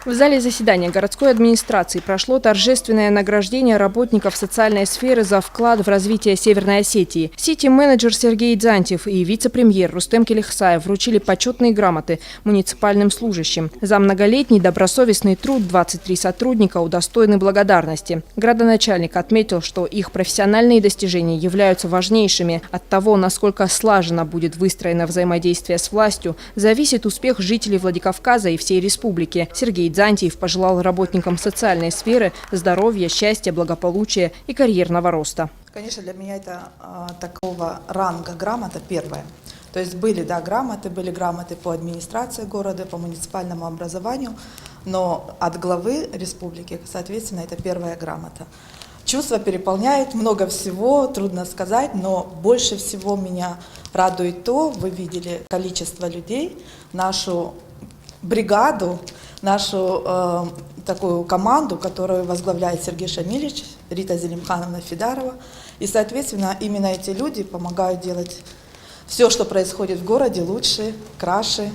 В зале заседания городской администрации прошло торжественное награждение работников социальной сферы за вклад в развитие Северной Осетии. Сити-менеджер Сергей Дзантьев и вице-премьер Рустем Келихсаев вручили почетные грамоты муниципальным служащим. За многолетний добросовестный труд 23 сотрудника удостоены благодарности. Градоначальник отметил, что их профессиональные достижения являются важнейшими. От того, насколько слаженно будет выстроено взаимодействие с властью, зависит успех жителей Владикавказа и всей республики. Сергей Дзантьев пожелал работникам социальной сферы здоровья, счастья, благополучия и карьерного роста. Конечно, для меня это такого ранга грамота первая. То есть были грамоты по администрации города, по муниципальному образованию, но от главы республики, соответственно, это первая грамота. Чувства переполняют, много всего, трудно сказать, но больше всего меня радует то, вы видели количество людей, нашу бригаду, нашу такую команду, которую возглавляет Сергей Шамильевич, Рита Зелимхановна Фидарова. И, соответственно, именно эти люди помогают делать все, что происходит в городе, лучше, краше,